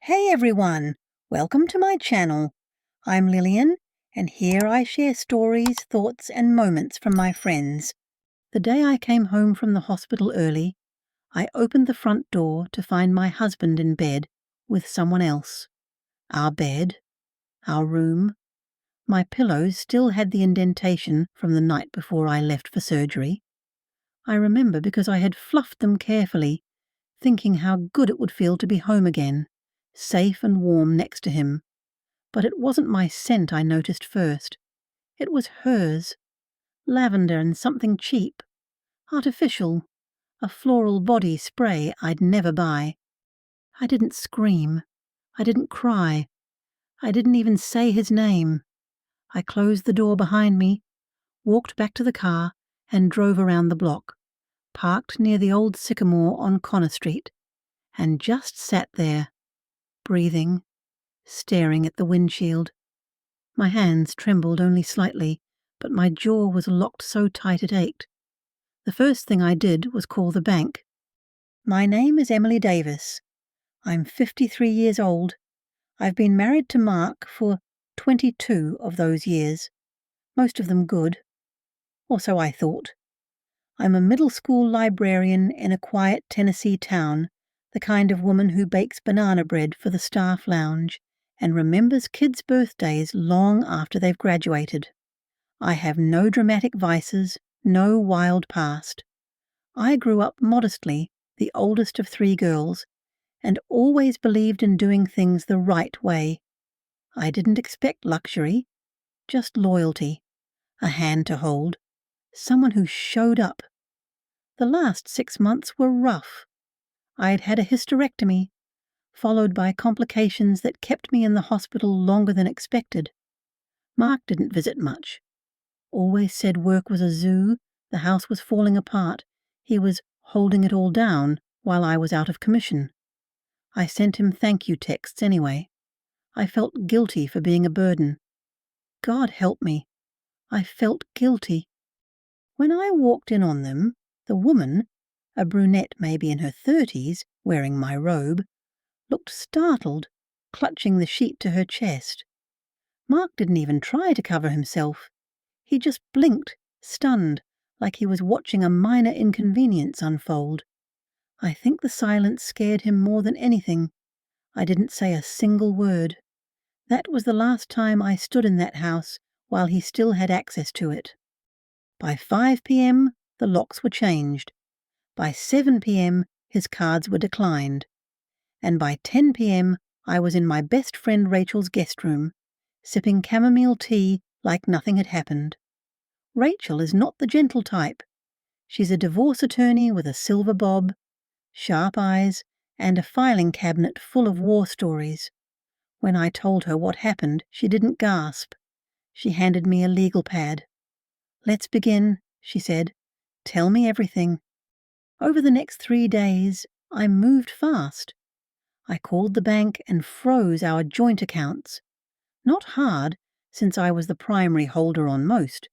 Hey everyone, welcome to my channel. I'm Lillian, and here I share stories, thoughts, and moments from my friends. The day I came home from the hospital early, I opened the front door to find my husband in bed with someone else. Our bed, our room, my pillows still had the indentation from the night before I left for surgery. I remember because I had fluffed them carefully, thinking how good it would feel to be home again, safe and warm next to him. But it wasn't my scent I noticed first. It was hers. Lavender and something cheap. Artificial. A floral body spray I'd never buy. I didn't scream. I didn't cry. I didn't even say his name. I closed the door behind me, walked back to the car, and drove around the block, parked near the old sycamore on Connor Street, and just sat there, breathing, staring at the windshield. My hands trembled only slightly, but my jaw was locked so tight it ached. The first thing I did was call the bank. My name is Emily Davis. I'm 53 years old. I've been married to Mark for 22 of those years, most of them good. Or so I thought. I'm a middle school librarian in a quiet Tennessee town, the kind of woman who bakes banana bread for the staff lounge and remembers kids' birthdays long after they've graduated. I have no dramatic vices, no wild past. I grew up modestly, the oldest of 3 girls, and always believed in doing things the right way. I didn't expect luxury, just loyalty, a hand to hold, someone who showed up. The last 6 months were rough. I'd had a hysterectomy, followed by complications that kept me in the hospital longer than expected. Mark didn't visit much. Always said work was a zoo, the house was falling apart, he was holding it all down while I was out of commission. I sent him thank you texts anyway. I felt guilty for being a burden. God help me. I felt guilty. When I walked in on them, the woman, a brunette maybe in her 30s, wearing my robe, looked startled, clutching the sheet to her chest. Mark didn't even try to cover himself. He just blinked, stunned, like he was watching a minor inconvenience unfold. I think the silence scared him more than anything. I didn't say a single word. That was the last time I stood in that house while he still had access to it. By 5 p.m., the locks were changed. By 7 p.m., his cards were declined. And by 10 p.m., I was in my best friend Rachel's guest room, sipping chamomile tea like nothing had happened. Rachel is not the gentle type. She's a divorce attorney with a silver bob, sharp eyes, and a filing cabinet full of war stories. When I told her what happened, she didn't gasp. She handed me a legal pad. "Let's begin," she said. "Tell me everything." Over the next 3 days, I moved fast. I called the bank and froze our joint accounts. Not hard, since I was the primary holder on most.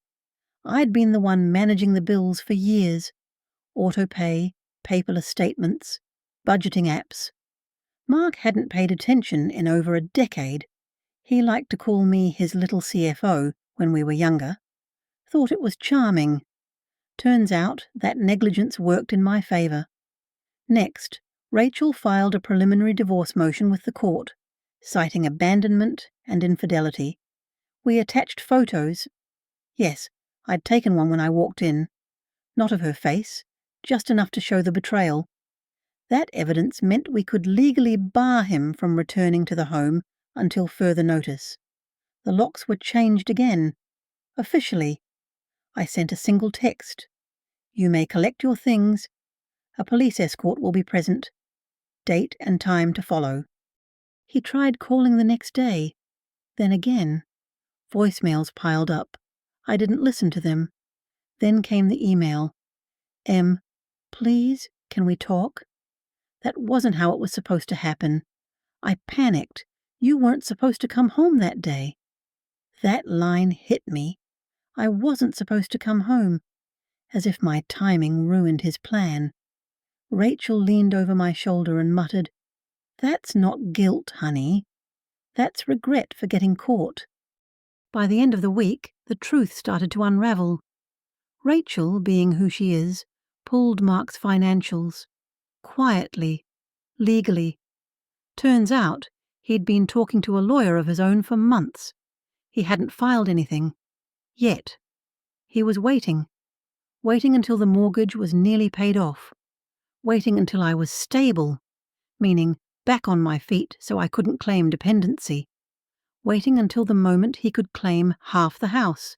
I'd been the one managing the bills for years. Autopay, paperless statements, budgeting apps. Mark hadn't paid attention in over a decade. He liked to call me his little CFO when we were younger. Thought it was charming. Turns out that negligence worked in my favor. Next, Rachel filed a preliminary divorce motion with the court, citing abandonment and infidelity. We attached photos. Yes, I'd taken one when I walked in. Not of her face, just enough to show the betrayal. That evidence meant we could legally bar him from returning to the home until further notice. The locks were changed again. Officially. I sent a single text. "You may collect your things. A police escort will be present. Date and time to follow." He tried calling the next day. Then again. Voicemails piled up. I didn't listen to them. Then came the email. Please, can we talk?" That wasn't how it was supposed to happen. I panicked. You weren't supposed to come home that day. That line hit me. I wasn't supposed to come home. As if my timing ruined his plan. Rachel leaned over my shoulder and muttered, That's not guilt, honey. That's regret for getting caught. By the end of the week, the truth started to unravel. Rachel, being who she is, pulled Mark's financials. Quietly. Legally. Turns out, he'd been talking to a lawyer of his own for months. He hadn't filed anything. Yet. He was waiting. Waiting until the mortgage was nearly paid off. Waiting until I was stable, meaning back on my feet so I couldn't claim dependency. Waiting until the moment he could claim half the house,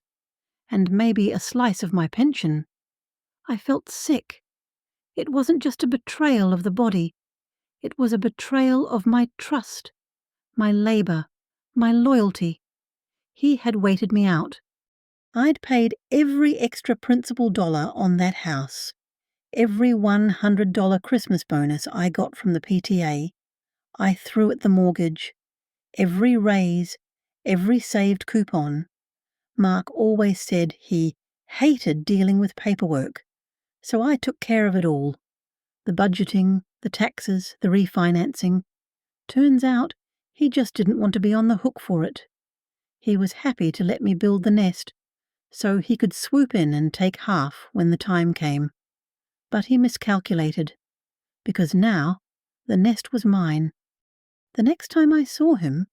and maybe a slice of my pension. I felt sick. It wasn't just a betrayal of the body. It was a betrayal of my trust, my labor, my loyalty. He had waited me out. I'd paid every extra principal dollar on that house, every $100 Christmas bonus I got from the PTA, I threw at the mortgage. Every raise, every saved coupon. Mark always said he hated dealing with paperwork, so I took care of it all. The budgeting, the taxes, the refinancing. Turns out he just didn't want to be on the hook for it. He was happy to let me build the nest, so he could swoop in and take half when the time came. But he miscalculated, because now the nest was mine. The next time I saw him,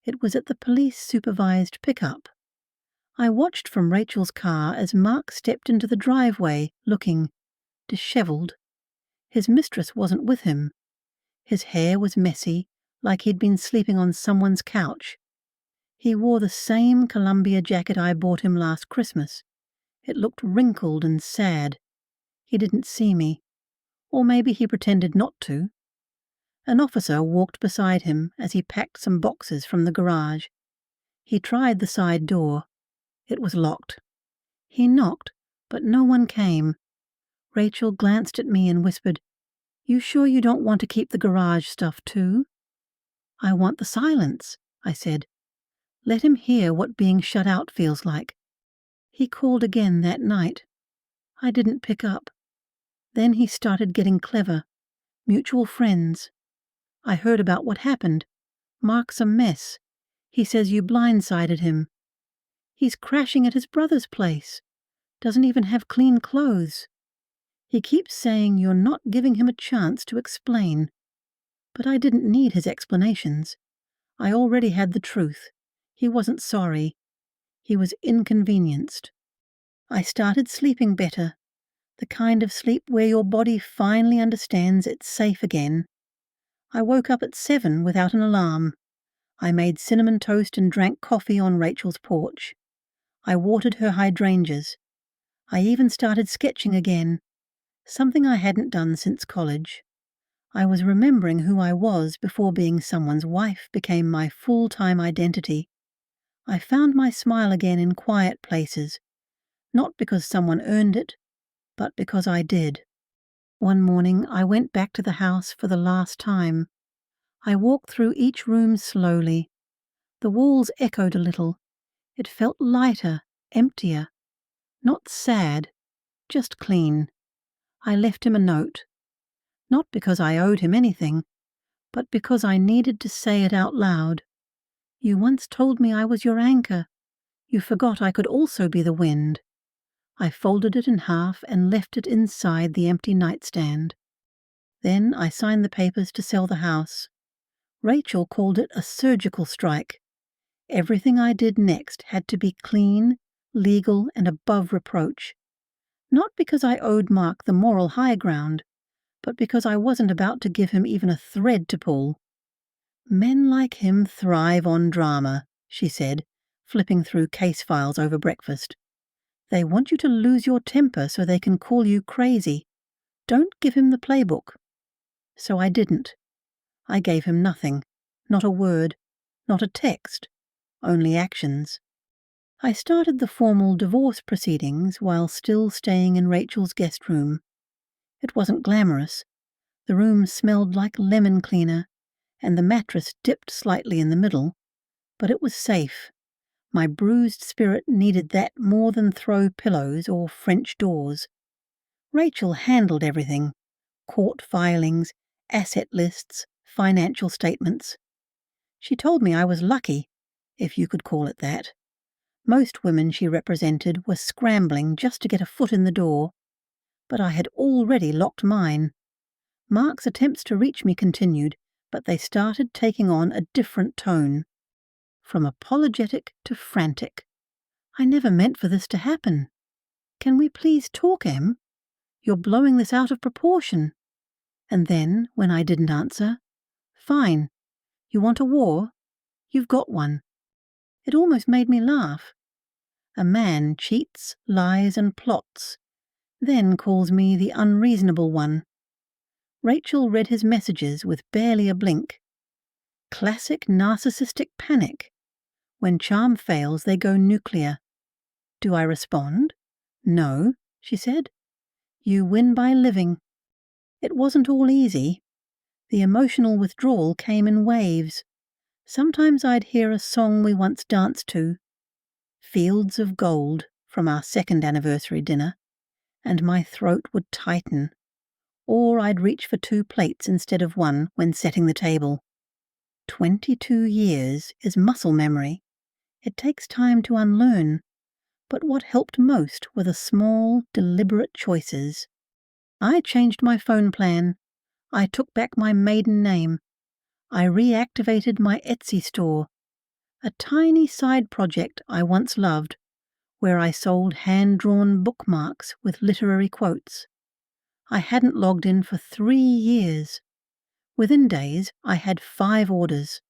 it was at the police-supervised pickup. I watched from Rachel's car as Mark stepped into the driveway, looking dishevelled. His mistress wasn't with him. His hair was messy, like he'd been sleeping on someone's couch. He wore the same Columbia jacket I bought him last Christmas. It looked wrinkled and sad. He didn't see me. Or maybe he pretended not to. An officer walked beside him as he packed some boxes from the garage. He tried the side door. It was locked. He knocked, but no one came. Rachel glanced at me and whispered, "You sure you don't want to keep the garage stuff too?" "I want the silence," I said. "Let him hear what being shut out feels like." He called again that night. I didn't pick up. Then he started getting clever. Mutual friends. I heard about what happened. Mark's a mess. He says you blindsided him. He's crashing at his brother's place. Doesn't even have clean clothes. He keeps saying you're not giving him a chance to explain. But I didn't need his explanations. I already had the truth. He wasn't sorry. He was inconvenienced. I started sleeping better. The kind of sleep where your body finally understands it's safe again. I woke up at 7 without an alarm. I made cinnamon toast and drank coffee on Rachel's porch. I watered her hydrangeas. I even started sketching again, something I hadn't done since college. I was remembering who I was before being someone's wife became my full-time identity. I found my smile again in quiet places, not because someone earned it, but because I did. One morning I went back to the house for the last time. I walked through each room slowly. The walls echoed a little. It felt lighter, emptier. Not sad, just clean. I left him a note. Not because I owed him anything, but because I needed to say it out loud. You once told me I was your anchor. You forgot I could also be the wind. I folded it in half and left it inside the empty nightstand. Then I signed the papers to sell the house. Rachel called it a surgical strike. Everything I did next had to be clean, legal, and above reproach. Not because I owed Mark the moral high ground, but because I wasn't about to give him even a thread to pull. "Men like him thrive on drama," she said, flipping through case files over breakfast. "They want you to lose your temper so they can call you crazy. Don't give him the playbook." So I didn't. I gave him nothing, not a word, not a text, only actions. I started the formal divorce proceedings while still staying in Rachel's guest room. It wasn't glamorous. The room smelled like lemon cleaner, and the mattress dipped slightly in the middle, but it was safe. My bruised spirit needed that more than throw pillows or French doors. Rachel handled everything: court filings, asset lists, financial statements. She told me I was lucky, if you could call it that. Most women she represented were scrambling just to get a foot in the door, but I had already locked mine. Mark's attempts to reach me continued, but they started taking on a different tone. From apologetic to frantic. I never meant for this to happen. Can we please talk, Em? You're blowing this out of proportion. And then, when I didn't answer, fine. You want a war? You've got one. It almost made me laugh. A man cheats, lies, and plots, then calls me the unreasonable one. Rachel read his messages with barely a blink. Classic narcissistic panic. When charm fails, they go nuclear. Do I respond? No, she said. You win by living. It wasn't all easy. The emotional withdrawal came in waves. Sometimes I'd hear a song we once danced to, Fields of Gold, from our second anniversary dinner, and my throat would tighten. Or I'd reach for 2 plates instead of 1 when setting the table. 22 years is muscle memory. It takes time to unlearn. But what helped most were the small, deliberate choices. I changed my phone plan. I took back my maiden name. I reactivated my Etsy store, a tiny side project I once loved, where I sold hand-drawn bookmarks with literary quotes. I hadn't logged in for 3 years. Within days, I had 5 orders.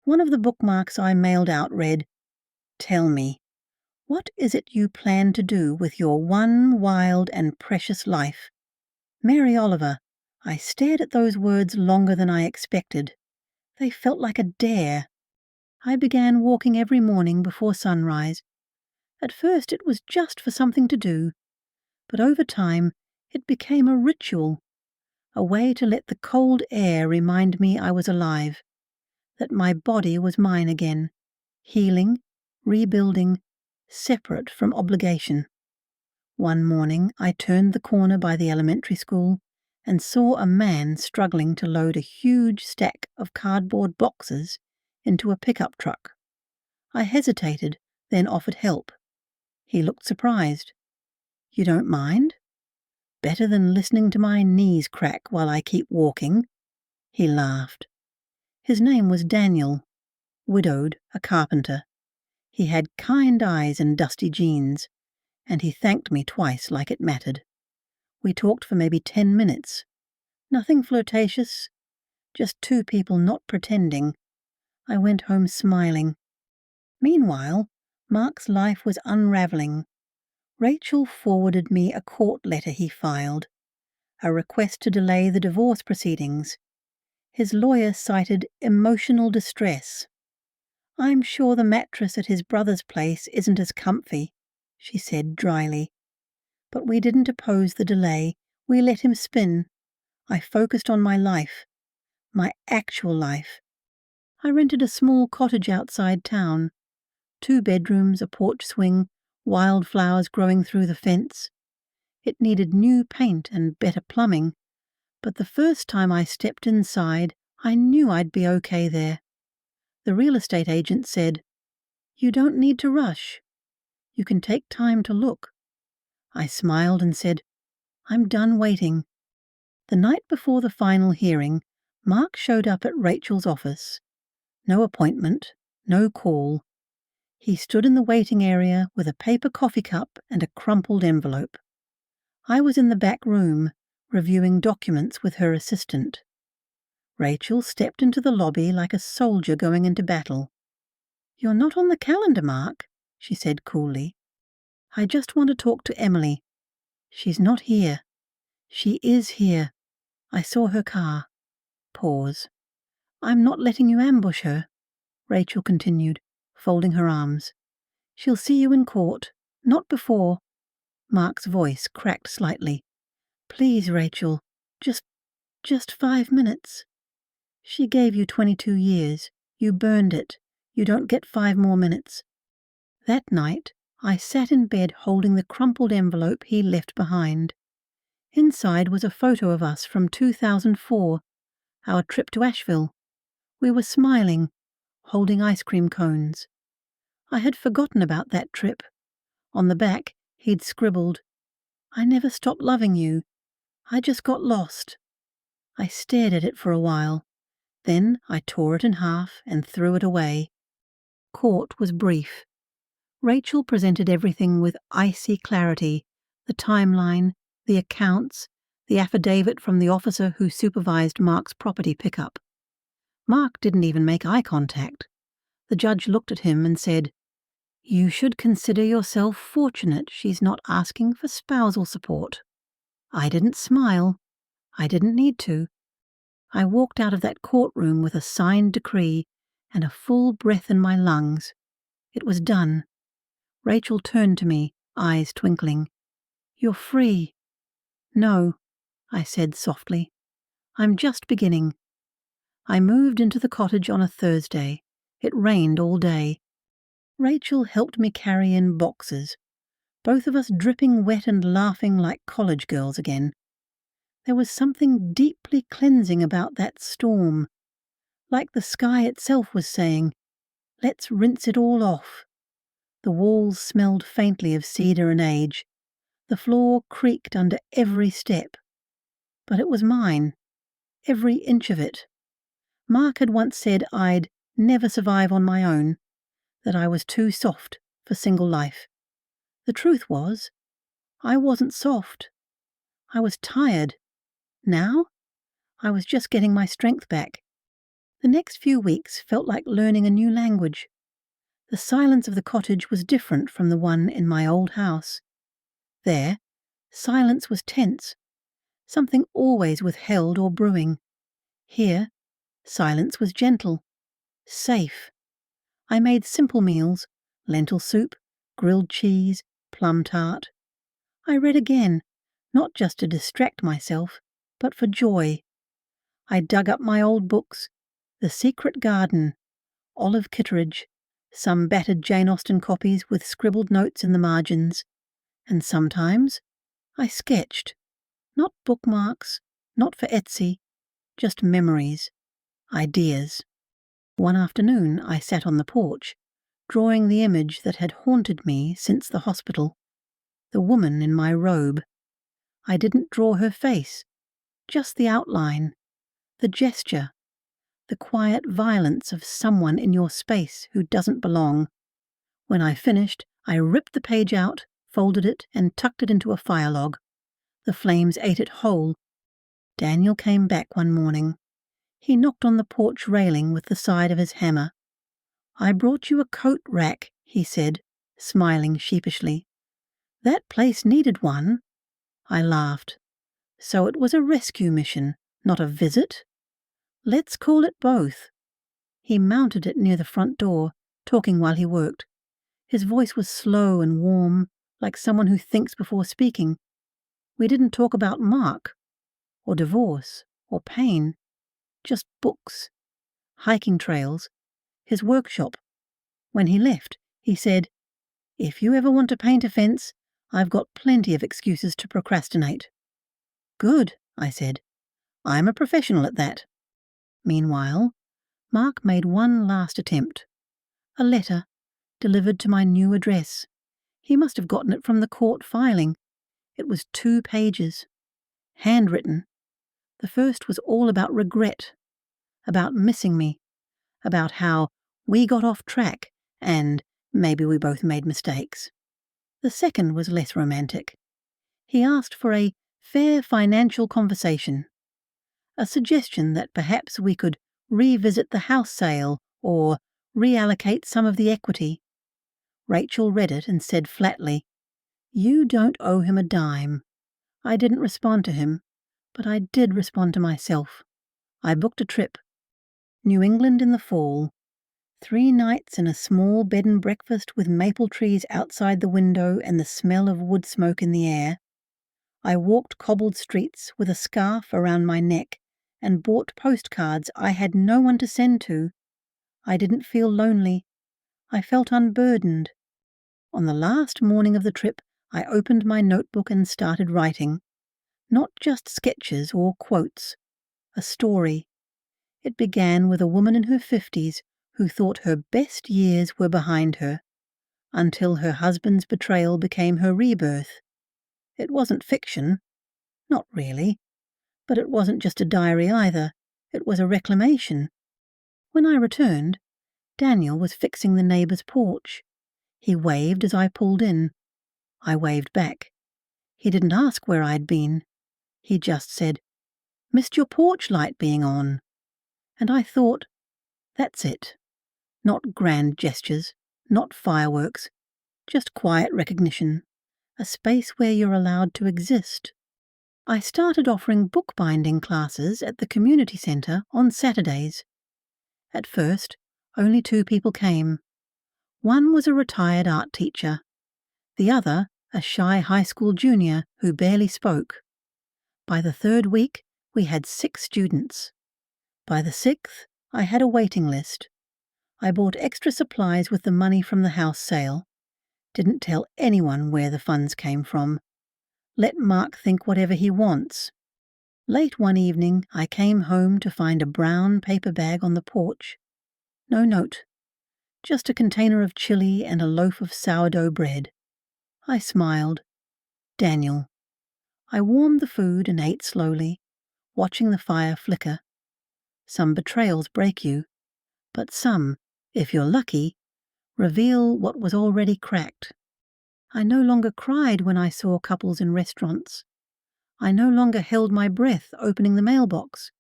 One of the bookmarks I mailed out read, "Tell me, what is it you plan to do with your one wild and precious life?" Mary Oliver. I stared at those words longer than I expected. They felt like a dare. I began walking every morning before sunrise. At first it was just for something to do, but over time it became a ritual, a way to let the cold air remind me I was alive, that my body was mine again, healing, rebuilding, separate from obligation. One morning I turned the corner by the elementary school and saw a man struggling to load a huge stack of cardboard boxes into a pickup truck. I hesitated, then offered help. He looked surprised. "You don't mind?" "Better than listening to my knees crack while I keep walking." He laughed. His name was Daniel, widowed, a carpenter. He had kind eyes and dusty jeans, and he thanked me twice like it mattered. We talked for maybe 10 minutes. Nothing flirtatious, just 2 people not pretending. I went home smiling. Meanwhile, Mark's life was unraveling. Rachel forwarded me a court letter he filed, a request to delay the divorce proceedings. His lawyer cited emotional distress. "I'm sure the mattress at his brother's place isn't as comfy," she said dryly. But we didn't oppose the delay. We let him spin. I focused on my life, my actual life. I rented a small cottage outside town. 2 bedrooms, a porch swing, wildflowers growing through the fence. It needed new paint and better plumbing, but the first time I stepped inside, I knew I'd be okay there. The real estate agent said, "You don't need to rush. You can take time to look." I smiled and said, "I'm done waiting." The night before the final hearing, Mark showed up at Rachel's office. No appointment, no call. He stood in the waiting area with a paper coffee cup and a crumpled envelope. I was in the back room, reviewing documents with her assistant. Rachel stepped into the lobby like a soldier going into battle. "You're not on the calendar, Mark," she said coolly. "I just want to talk to Emily." "She's not here." "She is here. I saw her car." Pause. "I'm not letting you ambush her," Rachel continued, folding her arms. "She'll see you in court. Not before." Mark's voice cracked slightly. "Please, Rachel, just 5 minutes." "She gave you 22 years. You burned it. You don't get 5 more minutes." That night, I sat in bed holding the crumpled envelope he left behind. Inside was a photo of us from 2004, our trip to Asheville. We were smiling, holding ice cream cones. I had forgotten about that trip. On the back, he'd scribbled, "I never stopped loving you. I just got lost." I stared at it for a while. Then I tore it in half and threw it away. Court was brief. Rachel presented everything with icy clarity, the timeline, the accounts, the affidavit from the officer who supervised Mark's property pickup. Mark didn't even make eye contact. The judge looked at him and said, "You should consider yourself fortunate she's not asking for spousal support." I didn't smile. I didn't need to. I walked out of that courtroom with a signed decree and a full breath in my lungs. It was done. Rachel turned to me, eyes twinkling. "You're free." "No," I said softly. "I'm just beginning." I moved into the cottage on a Thursday. It rained all day. Rachel helped me carry in boxes, both of us dripping wet and laughing like college girls again. There was something deeply cleansing about that storm, like the sky itself was saying, "Let's rinse it all off." The walls smelled faintly of cedar and age. The floor creaked under every step. But it was mine, every inch of it. Mark had once said I'd never survive on my own, that I was too soft for single life. The truth was, I wasn't soft. I was tired. Now, I was just getting my strength back. The next few weeks felt like learning a new language. The silence of the cottage was different from the one in my old house. There, silence was tense, something always withheld or brewing. Here, silence was gentle, safe. I made simple meals, lentil soup, grilled cheese, plum tart. I read again, not just to distract myself, but for joy. I dug up my old books, The Secret Garden, Olive Kitteridge, some battered Jane Austen copies with scribbled notes in the margins, and sometimes I sketched. Not bookmarks, not for Etsy, just memories, ideas. One afternoon I sat on the porch, drawing the image that had haunted me since the hospital, the woman in my robe. I didn't draw her face, just the outline, the gesture, the quiet violence of someone in your space who doesn't belong. When I finished, I ripped the page out, folded it, and tucked it into a fire log. The flames ate it whole. Daniel came back one morning. He knocked on the porch railing with the side of his hammer. "I brought you a coat rack," he said, smiling sheepishly. "That place needed one." I laughed. So it was a rescue mission, not a visit? "Let's call it both." He mounted it near the front door, talking while he worked. His voice was slow and warm, like someone who thinks before speaking. We didn't talk about Mark, or divorce, or pain, just books, hiking trails, his workshop. When he left, he said, "If you ever want to paint a fence, I've got plenty of excuses to procrastinate." "Good," I said. "I'm a professional at that." Meanwhile, Mark made one last attempt. A letter, delivered to my new address. He must have gotten it from the court filing. It was 2 pages. Handwritten. The first was all about regret, about missing me, about how we got off track and maybe we both made mistakes. The second was less romantic. He asked for a fair financial conversation, a suggestion that perhaps we could revisit the house sale or reallocate some of the equity. Rachel read it and said flatly, "You don't owe him a dime." I didn't respond to him, but I did respond to myself. I booked a trip. New England in the fall. 3 nights in a small bed and breakfast with maple trees outside the window and the smell of wood smoke in the air. I walked cobbled streets with a scarf around my neck and bought postcards I had no one to send to. I didn't feel lonely. I felt unburdened. On the last morning of the trip, I opened my notebook and started writing. Not just sketches or quotes. A story. It began with a woman in her 50s who thought her best years were behind her, until her husband's betrayal became her rebirth. It wasn't fiction. Not really. But it wasn't just a diary either. It was a reclamation. When I returned, Daniel was fixing the neighbour's porch. He waved as I pulled in. I waved back. He didn't ask where I'd been. He just said, "Missed your porch light being on." And I thought, that's it. Not grand gestures, not fireworks, just quiet recognition, a space where you're allowed to exist. I started offering bookbinding classes at the community centre on Saturdays. At first, only 2 people came. One was a retired art teacher, the other a shy high school junior who barely spoke. By the 3rd week, we had 6 students. By the 6th, I had a waiting list. I bought extra supplies with the money from the house sale. Didn't tell anyone where the funds came from. Let Mark think whatever he wants. Late one evening, I came home to find a brown paper bag on the porch. No note. Just a container of chili and a loaf of sourdough bread. I smiled. Daniel. I warmed the food and ate slowly, watching the fire flicker. Some betrayals break you, but some, if you're lucky, reveal what was already cracked. I no longer cried when I saw couples in restaurants. I no longer held my breath opening the mailbox.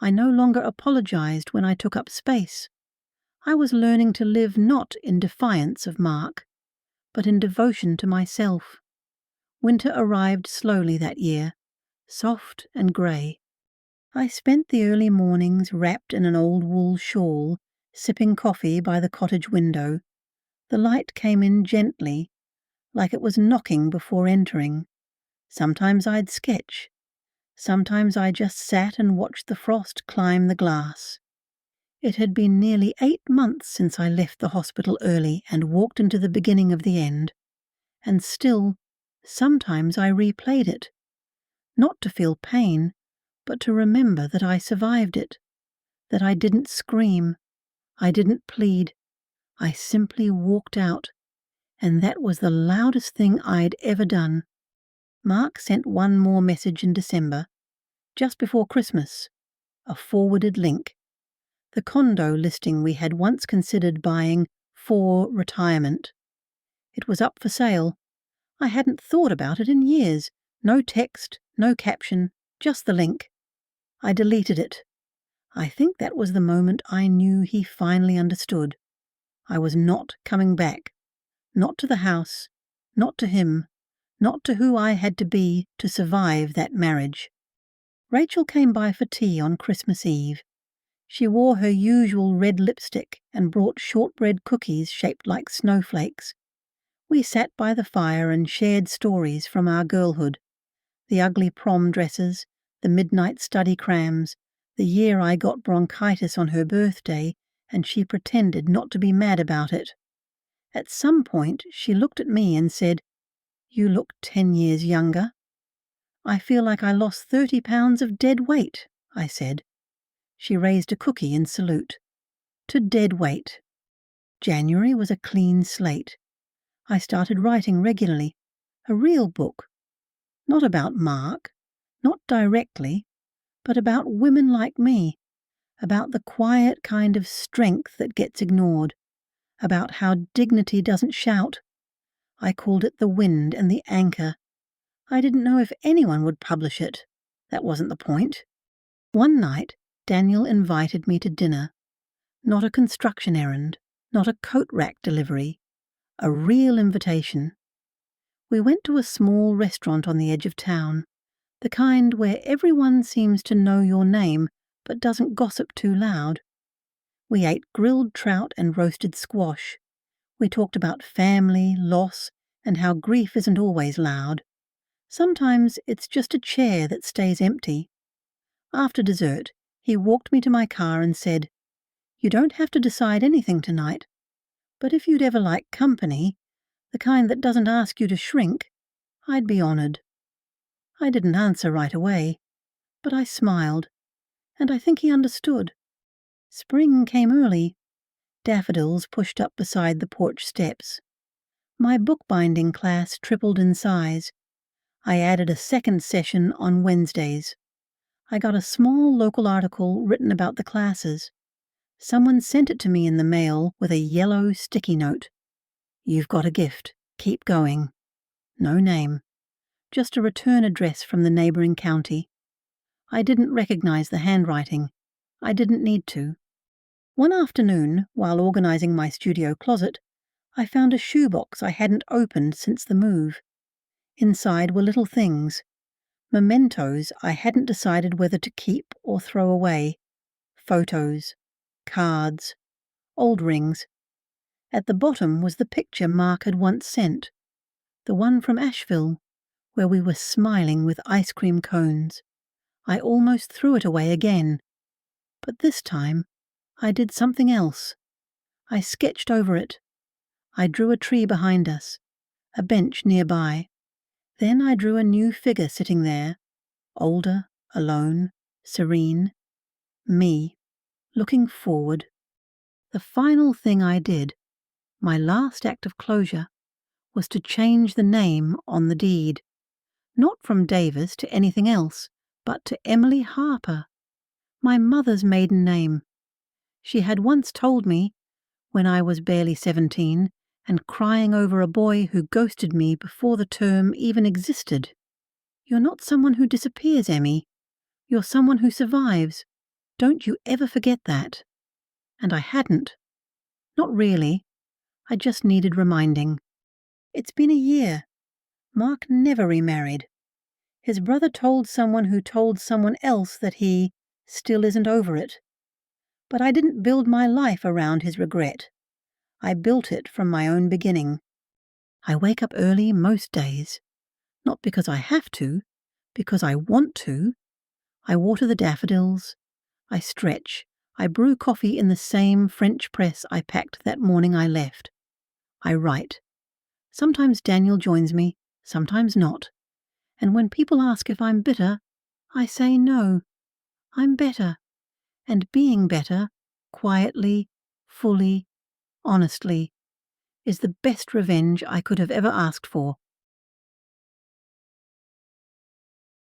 I no longer apologized when I took up space. I was learning to live not in defiance of Mark, but in devotion to myself. Winter arrived slowly that year, soft and grey. I spent the early mornings wrapped in an old wool shawl, sipping coffee by the cottage window. The light came in gently, like it was knocking before entering. Sometimes I'd sketch. Sometimes I just sat and watched the frost climb the glass. It had been nearly 8 months since I left the hospital early and walked into the beginning of the end. And still, sometimes I replayed it. Not to feel pain, but to remember that I survived it. That I didn't scream. I didn't plead. I simply walked out. And that was the loudest thing I'd ever done. Mark sent one more message in December, just before Christmas. A forwarded link. The condo listing we had once considered buying for retirement. It was up for sale. I hadn't thought about it in years. No text, no caption, just the link. I deleted it. I think that was the moment I knew he finally understood. I was not coming back. Not to the house, not to him, not to who I had to be to survive that marriage. Rachel came by for tea on Christmas Eve. She wore her usual red lipstick and brought shortbread cookies shaped like snowflakes. We sat by the fire and shared stories from our girlhood. The ugly prom dresses, the midnight study crams, the year I got bronchitis on her birthday and she pretended not to be mad about it. At some point she looked at me and said, "You look 10 years younger." "I feel like I lost 30 pounds of dead weight," I said. She raised a cookie in salute. To dead weight. January was a clean slate. I started writing regularly. A real book. Not about Mark, not directly, but about women like me, about the quiet kind of strength that gets ignored, about how dignity doesn't shout. I called it The Wind and the Anchor. I didn't know if anyone would publish it. That wasn't the point. One night, Daniel invited me to dinner. Not a construction errand, not a coat rack delivery. A real invitation. We went to a small restaurant on the edge of town, the kind where everyone seems to know your name but doesn't gossip too loud. We ate grilled trout and roasted squash. We talked about family, loss, and how grief isn't always loud. Sometimes it's just a chair that stays empty. After dessert, he walked me to my car and said, "You don't have to decide anything tonight, but if you'd ever like company, the kind that doesn't ask you to shrink, I'd be honoured." I didn't answer right away, but I smiled, and I think he understood. Spring came early. Daffodils pushed up beside the porch steps. My bookbinding class tripled in size. I added a second session on Wednesdays. I got a small local article written about the classes. Someone sent it to me in the mail with a yellow sticky note. "You've got a gift. Keep going." No name. Just a return address from the neighbouring county. I didn't recognize the handwriting. I didn't need to. One afternoon, while organising my studio closet, I found a shoebox I hadn't opened since the move. Inside were little things, mementos I hadn't decided whether to keep or throw away, photos, cards, old rings. At the bottom was the picture Mark had once sent, the one from Asheville, where we were smiling with ice cream cones. I almost threw it away again, but this time I did something else. I sketched over it. I drew a tree behind us, a bench nearby. Then I drew a new figure sitting there, older, alone, serene. Me, looking forward. The final thing I did, my last act of closure, was to change the name on the deed. Not from Davis to anything else, but to Emily Harper, my mother's maiden name. She had once told me, when I was barely 17 and crying over a boy who ghosted me before the term even existed, "You're not someone who disappears, Emmy. You're someone who survives. Don't you ever forget that." And I hadn't. Not really. I just needed reminding. It's been a year. Mark never remarried. His brother told someone who told someone else that he still isn't over it. But I didn't build my life around his regret. I built it from my own beginning. I wake up early most days. Not because I have to, because I want to. I water the daffodils. I stretch. I brew coffee in the same French press I packed that morning I left. I write. Sometimes Daniel joins me, sometimes not. And when people ask if I'm bitter, I say no. I'm better. And being better, quietly, fully, honestly, is the best revenge I could have ever asked for.